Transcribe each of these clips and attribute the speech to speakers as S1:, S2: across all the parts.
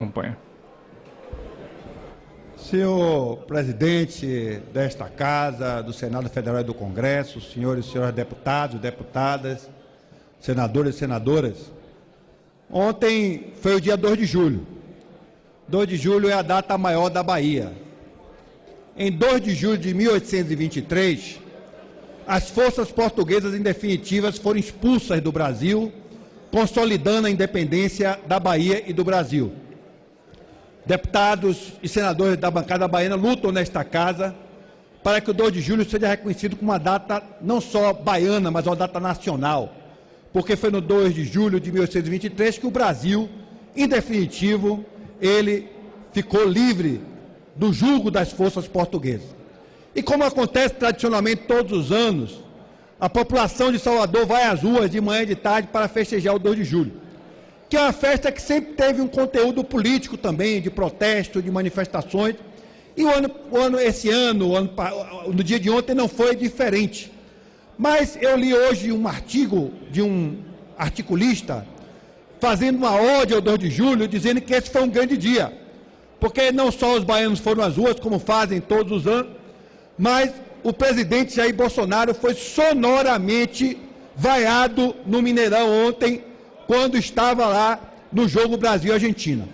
S1: Acompanha.
S2: Senhor presidente desta Casa, do Senado Federal e do Congresso, senhores e senhoras deputados, deputadas, senadores e senadoras, ontem foi o dia 2 de julho. 2 de julho é a data maior da Bahia. Em 2 de julho de 1823, as forças portuguesas em definitivas foram expulsas do Brasil, consolidando a independência da Bahia e do Brasil. Deputados e senadores da bancada baiana lutam nesta casa para que o 2 de julho seja reconhecido como uma data não só baiana, mas uma data nacional, porque foi no 2 de julho de 1823 que o Brasil, em definitivo, ele ficou livre do jugo das forças portuguesas. E como acontece tradicionalmente todos os anos, a população de Salvador vai às ruas de manhã e de tarde para festejar o 2 de julho, que é uma festa que sempre teve um conteúdo político também, de protesto, de manifestações, e no dia de ontem não foi diferente. Mas eu li hoje um artigo de um articulista fazendo uma ode ao 2 de julho, dizendo que esse foi um grande dia, porque não só os baianos foram às ruas, como fazem todos os anos, mas o presidente Jair Bolsonaro foi sonoramente vaiado no Mineirão ontem, quando estava lá no jogo Brasil-Argentina.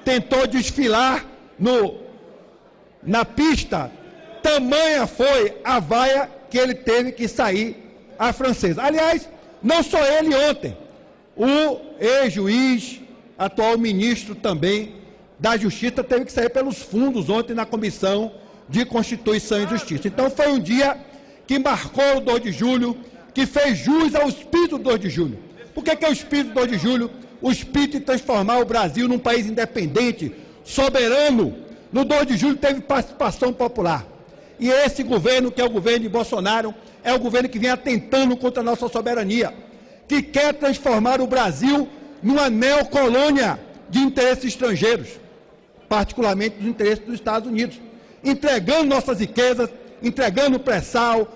S2: Tentou desfilar na pista, tamanha foi a vaia que ele teve que sair à francesa. Aliás, não só ele ontem, o ex-juiz, atual ministro também da Justiça, teve que sair pelos fundos ontem na Comissão de Constituição e Justiça. Então foi um dia que marcou o 2 de julho, que fez jus ao espírito do 2 de julho. Por que é o espírito do 2 de julho? O espírito de transformar o Brasil num país independente, soberano. No 2 de julho teve participação popular. E esse governo, que é o governo de Bolsonaro, é o governo que vem atentando contra a nossa soberania, que quer transformar o Brasil numa neocolônia de interesses estrangeiros, particularmente dos interesses dos Estados Unidos, entregando nossas riquezas, entregando o pré-sal,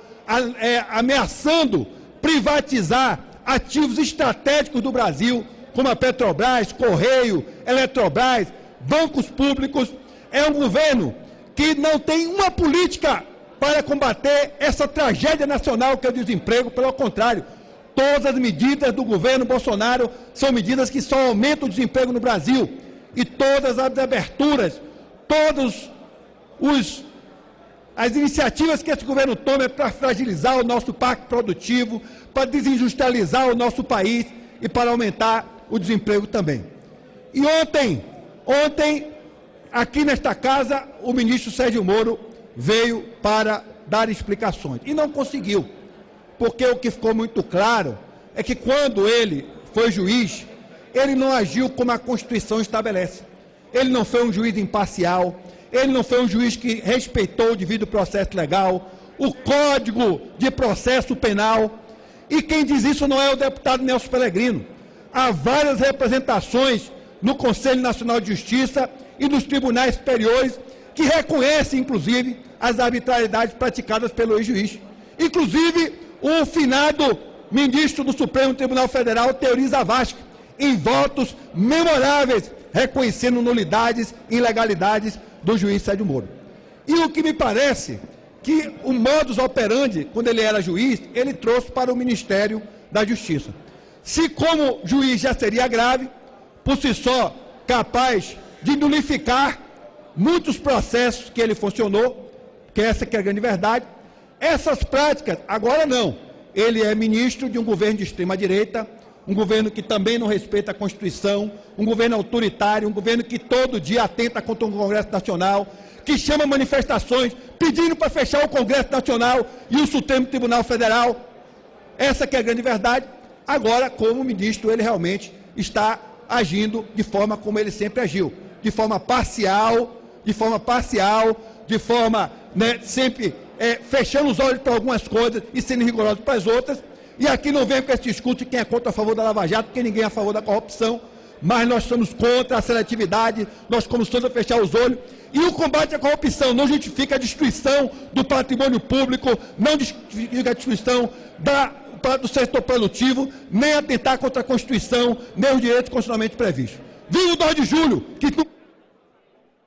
S2: ameaçando privatizar ativos estratégicos do Brasil, como a Petrobras, Correio, Eletrobras, bancos públicos. É um governo que não tem uma política para combater essa tragédia nacional que é o desemprego. Pelo contrário, todas as medidas do governo Bolsonaro são medidas que só aumentam o desemprego no Brasil. E todas as aberturas, as iniciativas que esse governo toma é para fragilizar o nosso parque produtivo, para desindustrializar o nosso país e para aumentar o desemprego também. E ontem, aqui nesta casa, o ministro Sérgio Moro veio para dar explicações e não conseguiu, porque o que ficou muito claro é que quando ele foi juiz, ele não agiu como a Constituição estabelece. Ele não foi um juiz imparcial, ele não foi um juiz que respeitou o devido processo legal, o Código de Processo Penal. E quem diz isso não é o deputado Nelson Pellegrino. Há várias representações no Conselho Nacional de Justiça e nos tribunais superiores que reconhecem, inclusive, as arbitrariedades praticadas pelo ex-juiz. Inclusive, o finado ministro do Supremo Tribunal Federal, Teori Zavascki, em votos memoráveis, reconhecendo nulidades e ilegalidades do juiz Sérgio Moro. E o que me parece que o modus operandi, quando ele era juiz, ele trouxe para o Ministério da Justiça. Se como juiz já seria grave, por si só capaz de nulificar muitos processos que ele funcionou, que essa que é a grande verdade, essas práticas, agora não. Ele é ministro de um governo de extrema-direita, um governo que também não respeita a Constituição, um governo autoritário, um governo que todo dia atenta contra o Congresso Nacional, que chama manifestações pedindo para fechar o Congresso Nacional e o Supremo Tribunal Federal. Essa que é a grande verdade. Agora, como ministro, ele realmente está agindo de forma como ele sempre agiu, de forma parcial, sempre fechando os olhos para algumas coisas e sendo rigoroso para as outras. E aqui não vem com esse discurso de quem é contra a favor da Lava Jato, porque ninguém é a favor da corrupção, mas nós somos contra a seletividade, nós começamos a fechar os olhos. E o combate à corrupção não justifica a destruição do patrimônio público, não justifica a destruição do setor produtivo, nem atentar contra a Constituição, nem os direitos constitucionalmente previstos. Viva o 2 de julho! Que